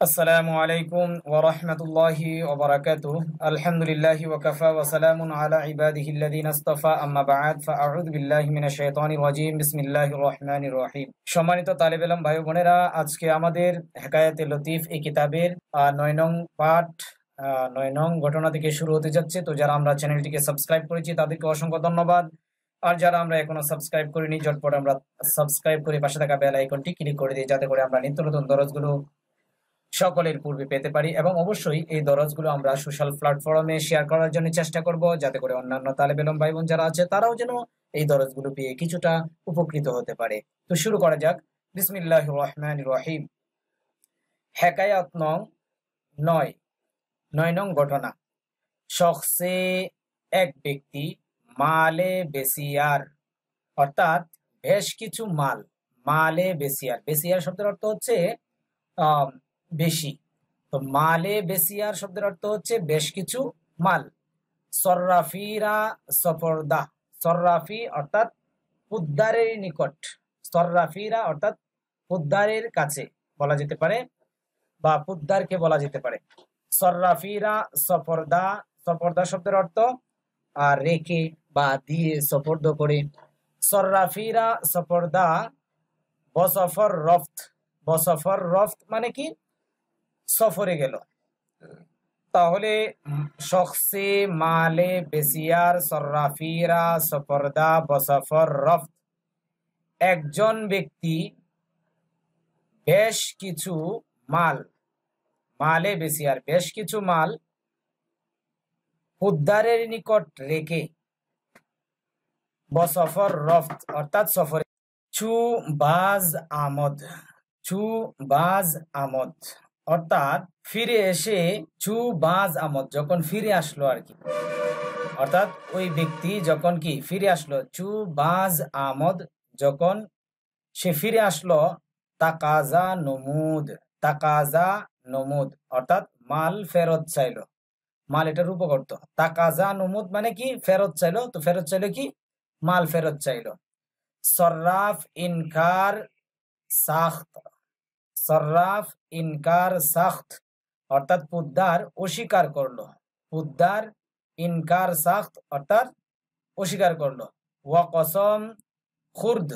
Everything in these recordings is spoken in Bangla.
আসসালামু আলাইকুম ওয়া রাহমাতুল্লাহি ওয়া বারাকাতুহু আলহামদুলিল্লাহি ওয়া কাফা ওয়া সালামুন আলা ইবাদিহিল্লাযিনা ইসতাফা আম্মা বা'দ ফাআউযু বিল্লাহি মিনাশ শাইতানির রাজীম বিসমিল্লাহির রহমানির রহিম। সম্মানিত তালিব ইলম ভাই বোনেরা, আজকে আমাদের হেকায়াতে লতিফ এই কিতাবের 9 নং পাঠ 9 নং ঘটনা থেকে শুরু হতে যাচ্ছে। তো যারা আমরা চ্যানেলটিকে সাবস্ক্রাইব করেছি তাদেরকে অসংখ্য ধন্যবাদ, আর যারা আমরা এখনো সাবস্ক্রাইব করিনি ঝটপট আমরা সাবস্ক্রাইব করে পাশে থাকা বেল আইকনটি ক্লিক করে দিই, যাতে করে আমরা নিত্য নতুন দরজগুলো সকলের পূর্বে পেতে পারি। এবং অবশ্যই এই দরজগুলো আমরা সোশ্যাল প্ল্যাটফর্মে শেয়ার করার জন্য চেষ্টা করব, যাতে করে অন্যান্য তালেব ইলম ভাই বোন যারা আছে তারাও যেন এই দরজগুলো পেয়ে কিছুটা উপকৃত হতে পারে। তো শুরু করা যাক। বিসমিল্লাহির রহমানির রহিম। হেকায়াত নং 9, 9 নং ঘটনা। শখসে এক ব্যক্তি মালে বেসিয়ার, অর্থাৎ বেশ কিছু মাল। মালে বেসিয়ার, বেসিয়ার শব্দের অর্থ হচ্ছে বেশি। তো মালে বেসিয়ার শব্দের অর্থ হচ্ছে বেশ কিছু মাল। সর্রাফিরা সফরদা, সর্রাফি অর্থাৎ পুদ্দারের নিকট, সর্রাফিরা অর্থাৎ পুদ্দারের কাছে বলা যেতে পারে বা পুদ্দারকে বলা যেতে পারে। সর্রাফিরা সফরদা, সফরদা শব্দের অর্থ রেখে বা দিয়ে সফরদ করে। সর্রাফিরা সফরদা বসফর রফত, বসফর রফত মানে কি সফরে গেল। তাহলে শখসে মালে বেসিয়ার সর্রাফিরা সফরদা বসফর রফত, একজন ব্যক্তি বেশ কিছু মাল, মালে বেসিয়ার বেশ কিছু মাল উদ্ধারের নিকট রেখে, বসফর রফত অর্থাৎ সফরে। চু বাজ আমদ, চু বাজ আমদ অর্থাৎ ফিরে এসে, চু বাজ আমদ যখন ফিরে আসলো আর কি, অর্থাৎ ওই ব্যক্তি যখন কি ফিরে আসলো, চু বাজ আমদ যখন সে ফিরে আসলো। তাকাজা নমুদ, তাকাজা নমুদ অর্থাৎ মাল ফেরত চাইলো, মাল এটার উপকর্ত। তাকাজা নমুদ মানে কি ফেরত চাইলো, তো ফেরত চাইলো কি মাল ফেরত চাইলো। সর্রাফ ইনকার সাখত, সর্রাফ ইনকার সাখত অর্থাৎ পুদ্দার অস্বীকার করলো, পুদ্দার ইনকার সাখত অর্থাৎ অস্বীকার করলো। ওয়া কসম খুর্দ,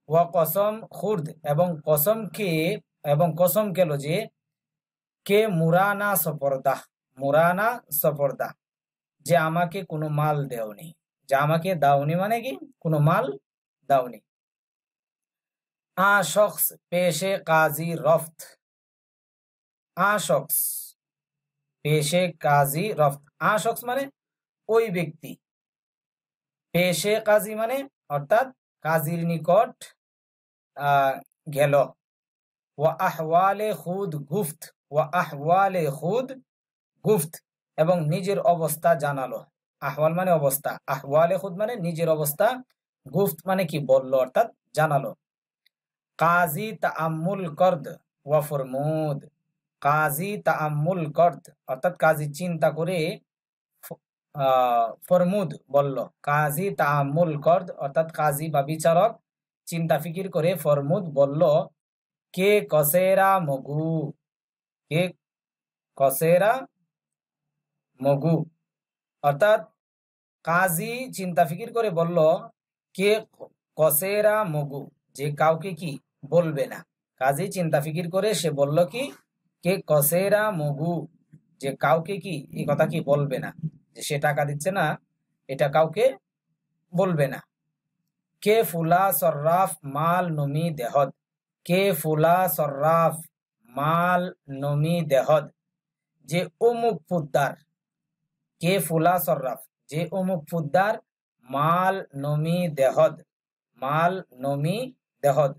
ওয়া কসম খুর্দ এবং কসমকে, এবং কসম কেলো যে কে মুরানা সফরদা, মুরানা সফরদা যে আমাকে কোনো মাল দেওনি, যে আমাকে দাওনি মানে কি কোনো মাল দাওনি। আ শখস পেশে কাজী রফত, আ শখস পেশে কাজী রফত, আ শখস মানে ওই ব্যক্তি, পেশে কাজী মানে অর্থাৎ কাজীর নিকট গেল। ওয়া আহওয়ালে খুদ গুফত, ওয়া আহওয়ালে খুদ গুফত এবং নিজের অবস্থা জানালো। আহওয়াল মানে অবস্থা, আহওয়ালে খুদ মানে নিজের অবস্থা, গুফত মানে কি বললো অর্থাৎ জানালো। কাজী তাআম্মুল করদ ওয়া ফরমুদ, কাজী তাআম্মুল করদ অর্থাৎ কাজী চিন্তা করে ফরমুদ বলল। কাজী তাআম্মুল করদ অর্থাৎ কাজী বা বিচারক চিন্তা ফিকির করে ফরমুদ বলল। কে কসেরা মগু, কে কসেরা মগু অর্থাৎ কাজী চিন্তা ফিকির করে বলল কে কসেরা মগু যে কাউকে কি বলবে না। কাজী চিন্তা ফিকির করে সে বলল কি কে কসেরা মগু যে কাউকে কি এই কথা কি বলবে না, যে সে টাকা দিচ্ছে না এটা কাউকে বলবে না। কে ফুলা সর্রাফ মাল নমি দেহদ, কে ফুলা সর্রাফ মাল নমি দেহদ যে অমুক পুদ্দার, কে ফুলা সর্রাফ যে অমুক পুদ্দার মাল নমি দেহদ, মাল নমি দেহদ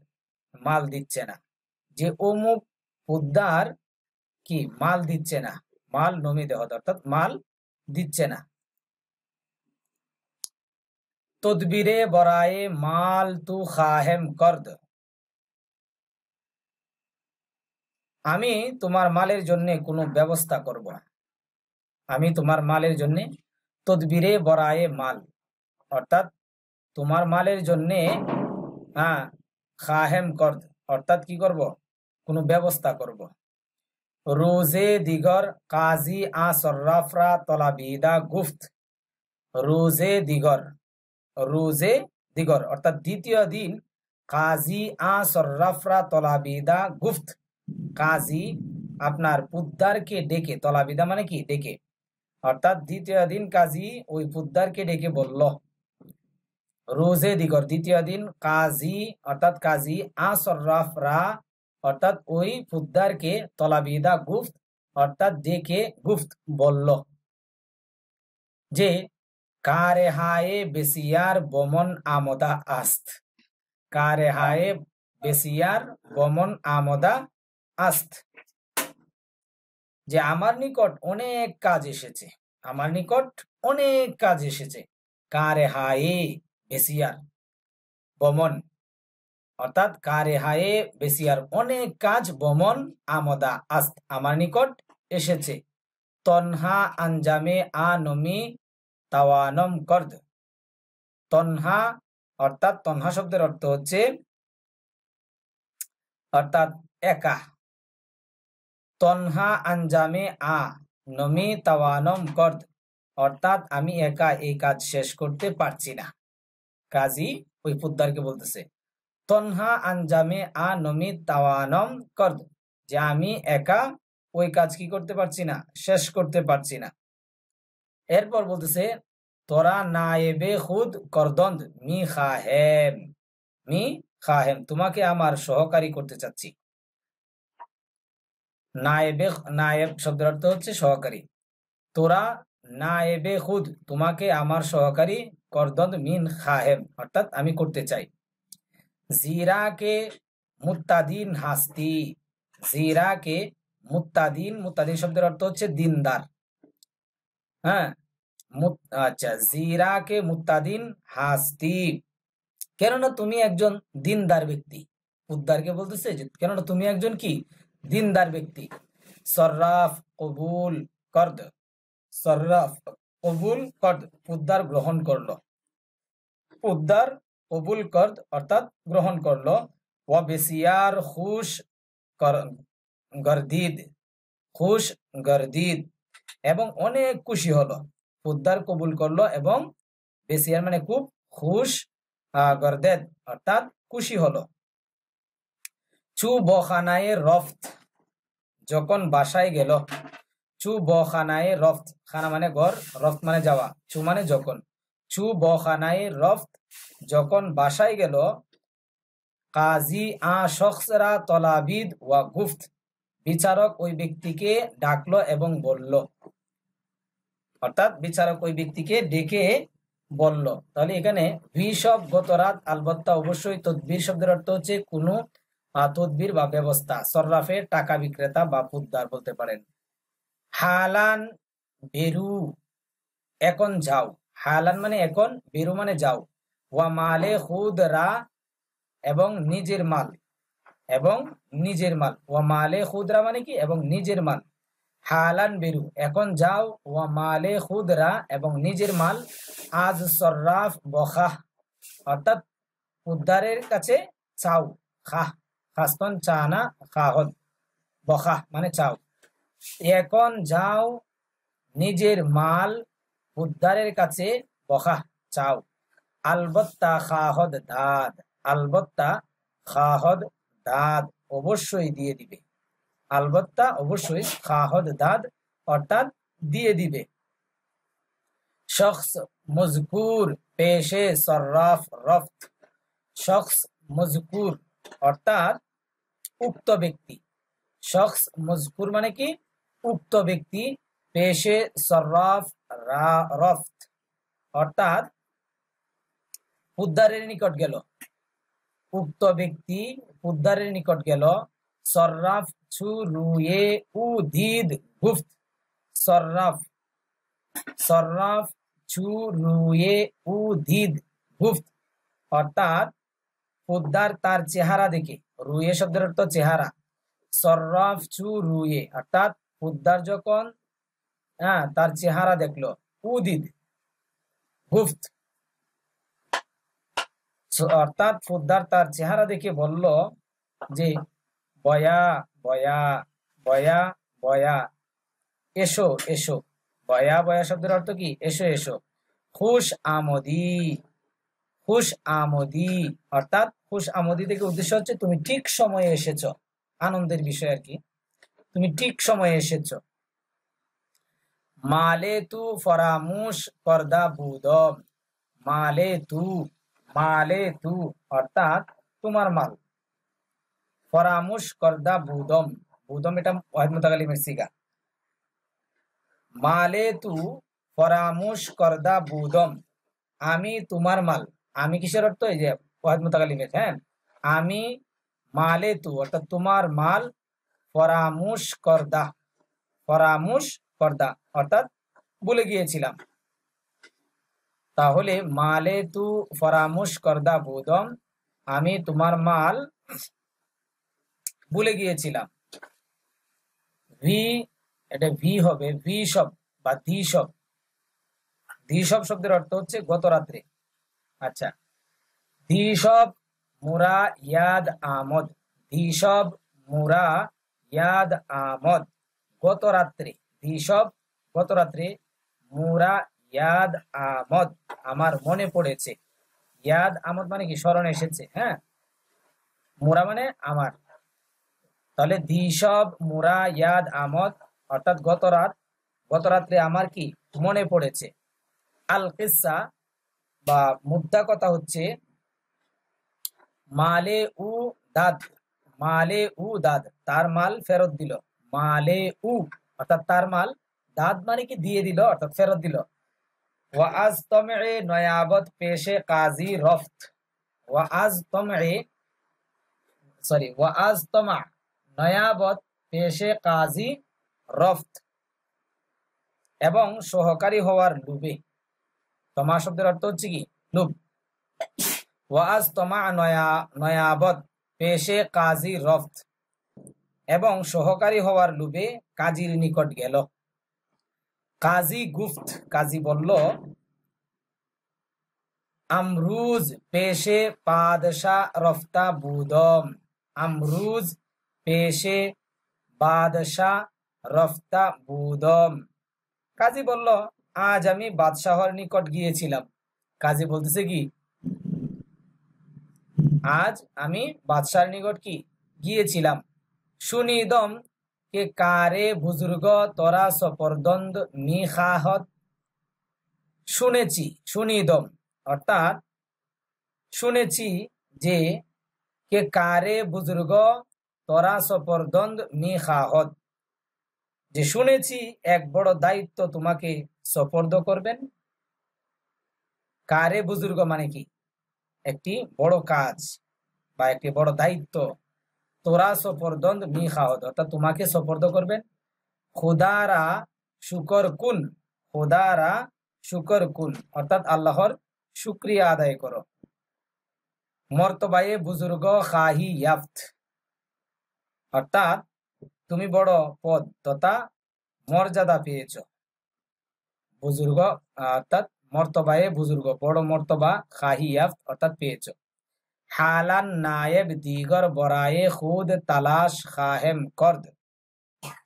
মাল দিচ্ছে না, যে অমুক পুদ্দার কি মাল দিচ্ছে না, মাল নমি দেহদ অর্থাৎ মাল দিচ্ছে না। তদবিরে বরায়ে মাল তু খাহেম করদ, আমি তোমার মালের জন্য কোনো ব্যবস্থা করব, আমি তোমার মালের জন্য। তদবিরে বরায়ে মাল অর্থাৎ তোমার মালের জন্যে খাহেম করদ অর্থাৎ কি করব কোনো ব্যবস্থা করব। রোজে দিগর কাজী আ সর্রাফরা তলাবিদা গুফত। রোজে দিগর, রোজে দিগর অর্থাৎ দ্বিতীয় দিন কাজী আ সর্রাফরা তলাবিদা গুফত। কাজী আপনার পুদ্দারকে ডেকে, তলাবিদা মানে কি ডেকে, অর্থাৎ দ্বিতীয় দিন কাজী ওই পুদ্দারকে ডেকে বলল। রোজে দিগর দ্বিতীয় দিন কাজী অর্থাৎ কাজী আ সর্রাফরা অর্থাৎ ওই পুদ্দারকে তলাবিদা গুফত অর্থাৎ ডেকে গুফত বলল যে কারেহায়ে বেসিয়ার বমন আমদা আস্ত। কারেহায়ে বেসিয়ার বমন আমদা আস্ত, যে আমার নিকট অনেক কাজ এসেছে, আমার নিকট অনেক কাজ এসেছে। কারেহায়ে বেসিয়ার বমন অর্থাৎ কারেহায়ে বেসিয়ার অনেক কাজ, বমন আমদা আস্ত আমার নিকট এসেছে। তনহা আঞ্জামে আনমি তাওয়ানম করদ। তনহা অর্থাৎ তনহা শব্দের অর্থ হচ্ছে অর্থাৎ একা। তনহা আঞ্জামে আ নমি তাওয়ানম করদ অর্থাৎ আমি একা এই কাজ শেষ করতে পারছি না। কাজী ওই পুদ্দারকে বলতেছে তনহা আঞ্জামে আ নমি তাওয়ানম করদ, যে আমি একা ওই কাজ কি করতে পারছি না, শেষ করতে পারছি না। এরপর বলতেছে তোরা নায়েবে খুদ করদন্দ মি খাহেম, মি খাহেম তোমাকে আমার সহকারী করতে চাচ্ছি। নায়েবে, নায়েব শব্দের অর্থ হচ্ছে সহকারী। তোরা নায়েবে খুদ তোমাকে আমার সহকারী করদন্দ মিন খাহেম অর্থাৎ আমি করতে চাই। জিরা কে মুত্তাদিন হাস্তি, জিরা কে মুত্তাদিন, মুত্তাদিন শব্দের অর্থ হচ্ছে দিনদার। হ্যাঁ আচ্ছা, জিরা কে মুত্তাদিন হাস্তি কেননা তুমি একজন দিনদার ব্যক্তি। উদ্দারকে বলতেছে যে কেননা তুমি একজন কি দিনদার ব্যক্তি। সর্রাফ কবুল করদ, সর্রাফ কবুল করদ উদ্দার গ্রহণ করলো, উদ্দার কবুল করদ অর্থাৎ গ্রহণ করলো। ওয়া বেসিয়ার খুশ গর্দিদ, খুশ গর্দিদ এবং অনেক খুশি হলো। উদ্দার কবুল করলো এবং বেসিয়ার মানে খুব, খুশ গর্দেদ অর্থাৎ খুশি হলো। চু বখানায় রফত যখন বাসায় গেল। চু বখানায় রফত, খানা মানে ঘর, রফত মানে যাওয়া, চু মানে যখন। চু বখানায় রফত যখন বাসায় গেল। কাজী আ শখসরা তলাবিদ ওয়া গুফত বিচারক ওই ব্যক্তিকে ডাকলো এবং বলল, অর্থাৎ বিচারক ওই ব্যক্তিকে ডেকে বলল। তাহলে এখানে বিশব গত রাত আলবত্তা অবশ্যই তদবির শব্দের অর্থ হচ্ছে কোনো তদবির বা ব্যবস্থা। সর্রাফে টাকা বিক্রেতা বা পুদ্দার বলতে পারেন। হালান বেরু এখন যাও, হালান মানে এখন, বেরু মানে যাও। ওয়া মালে খুদরা এবং নিজের মাল, এবং নিজের মাল। ওয়া মালে খুদরা মানে কি এবং নিজের মাল। হালান বেরু এখন যাও, ওয়া মালে খুদরা এবং নিজের মাল। আজ সর্রাফ বখাহ অর্থাৎ উদ্ধারের কাছে চাও। খাহ খাস্তন চানা খাহদ, বখাহ মানে চাও। এখন যাও নিজের মাল উদ্ধারের কাছে বখাহ চাও। আলবত্তা খাহদ দাদ, আলবত্তা খাহদ দাদ অবশ্যই দিয়ে দিবে। আলবত্তা অবশ্যই, খাহদ দাদ অর্থাৎ দিয়ে দিবে। শখস মজকুর পেশে সর্রাফ রফত, শখস মজকুর অর্থাৎ উক্ত ব্যক্তি। শখস মজকুর মানে কি উক্ত ব্যক্তি। পেশে সর্রাফ রফত অর্থাৎ উদ্ধারের নিকট গেল, উক্ত ব্যক্তি উদ্ধারের নিকট গেল। সর্রাফ ছু রুয়ে উদিদ গুফত, সর্রাফ, সর্রাফ ছু রুয়ে উদিদ গুফত অর্থাৎ উদ্ধার তার চেহারা দেখে। রুয়ে শব্দের অর্থ চেহারা। সর্রাফ ছু রুয়ে অর্থাৎ উদ্ধার যখন তার চেহারা দেখলো। উদিদ গুফত অর্থাৎ উদ্ধার তার চেহারা দেখে বলল যে বয়া বয়া বয়া বয়া, এসো এসো। বয়া বয়া শব্দের অর্থ কি? এসো এসো। খুশ আমদি, খুশ আমদি অর্থাৎ খুশ আমদি থেকে উদ্দেশ্য হচ্ছে তুমি ঠিক সময়ে এসেছো, আনন্দের বিষয় আর কি, তুমি ঠিক সময়ে এসেছো। মালে তু ফরামুশ করদা বুদম, মালে তু, মালে তু অর্থাৎ তোমার মাল, ফরামুশ করদা বুদম, বুদম এটা ওয়াহিদ মুতাকাল্লিমের সিগা। মালে তু ফরামুশ করদা বুদম, আমি তোমার মাল, আমি কিসের অর্থ? এই যে ওয়াহিদ মুতাকাল্লিমের, হ্যাঁ, আমি মালে তু অর্থাৎ তোমার মাল, ফরামুশ করদা, ফরামুশ করদা অর্থাৎ ভুলে গিয়েছিলাম। তাহলে মালে তু ফরামুশ করদা বুদম, আমি তোমার মাল ভুলে গিয়েছিলাম। ভি, এটা ভি হবে, ভি সব বা ধি সব, ধি সব শব্দের অর্থ হচ্ছে গত রাত্রে। আচ্ছা, ধি সব মুরা ইয়াদ আমদ, ধি সব মুরা ইয়াদ আমদ, গত রাত্রে, ধি সব গত রাত্রে, মুরা ইয়াদ আমদ আমার মনে পড়েছে। ইয়াদ আমদ মানে কি? স্মরণে এসেছে, হ্যাঁ, মুরা মানে আমার। তাহলে ধি সব মুরা ইয়াদ আমদ অর্থাৎ গত রাত, গত রাত্রে আমার কি মনে পড়েছে। আল কিসসা বা মুদ্রা কথা হচ্ছে মালে উ দাদ, মালে উ দাদ তার মাল ফেরত দিল, মালে উ অর্থাৎ তার মাল, দাদ মানে কি দিয়ে দিল অর্থাৎ ফেরত দিল। ওয়াজ তমে নয়াবত পেশে কাজী রফত, ওয়াজ তমে সরি ওয়াজ তমা নয়াবত পেশে কাজী রফত, এবং সহকারী হওয়ার লোভে। তমা শব্দের অর্থ হচ্ছে কি? লোভ। ওয়াজ তমা নয়াবত পেশে কাজী রফত, এবং সহকারী হওয়ার লোভে কাজীর নিকট গেল। কাজী গুফত, কাজী বলল আমরুজ পেশে বাদশাহ রফতা বুদম, আমরুজ পেশে বাদশাহ রফতা বুদম, কাজী বলল আজ আমি বাদশাহর নিকট গিয়েছিলাম। কাজী বলতেছে কি? আজ আমি বাদশাহর নিকট কি গিয়েছিলাম। শুনিদম কে কারে বুজুর্গ তোরা সপরদন্দ মি খাহত, শুনেছি, শুনিদম অর্থাৎ শুনেছি যে, কে কারে বুজুর্গ তোরা সপরদন্দ মি খাহত, যে শুনেছি এক বড় দায়িত্ব তোমাকে সপর্দ করবেন। কারে বুজুর্গ মানে কি? একটি বড় কাজ বা একটি বড় দায়িত্ব। তোরা সপরদন্দ মি খাহত অর্থাৎ তোমাকে সপর্দ করবেন। খুদারা শুকর কুন, খুদারা শুকর কুন অর্থাৎ আল্লাহর শুকরিয়া আদায় করো। মর্তবায়ে বুজুর্গ খাহি ইয়াফত অর্থাৎ তুমি বড় পদ তথা মর্যাদা পেয়েছ। বুজুর্গ অর্থাৎ মর্তবায়ে বুজুর্গ, বড় মর্তবা, খাহি ইয়াফত অর্থাৎ পেয়েছ। হালান নায়েব দিগর বরায়ে খুদ তালাশ খাহেম করদ,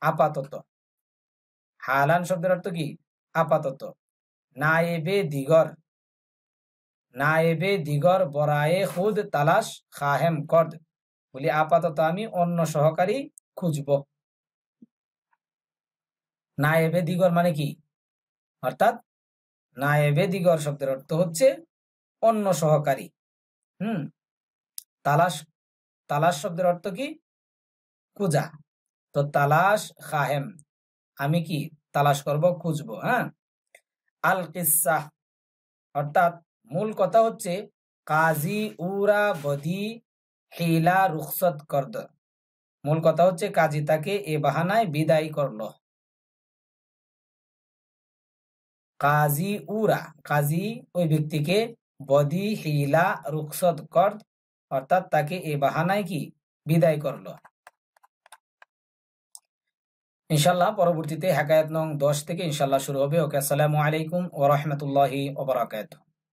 আপাতত। হালান শব্দের অর্থ কি? আপাতত। নায়েবে দিগর, নায়েবে দিগর বরায়ে খুদ তালাশ খাহেম করদ, বলি আপাতত আমি অন্য সহকারী খুঁজব। নায়েবে দিগর মানে কি? অর্থাৎ নায়েবে দিগর শব্দের অর্থ হচ্ছে অন্য সহকারী। তালাশ, তালাশ শব্দের অর্থ কি? খুঁজা। তো তালাশ খাহেম, আমি কি তালাশ করব, খুঁজবো। হ্যাঁ, আল কিসসা অর্থাৎ মূল কথা হচ্ছে কাজী উরা বদি হিলা রুখসত করদ, মূল কথা হচ্ছে কাজী তাকে এ বাহানায় বিদায় করলো। কাজী উরা, কাজী ওই ব্যক্তিকে, বদি হিলা রুখসত করদ অর্থাৎ তাকে এ বাহানায় কি বিদায় করলো। ইনশাল্লাহ পরবর্তীতে হেকায়াত নং 10 থেকে ইনশাল্লাহ শুরু হবে। ওকে, আসসালামু আলাইকুম ওয়া রাহমাতুল্লাহি ওয়া বারাকাতুহু।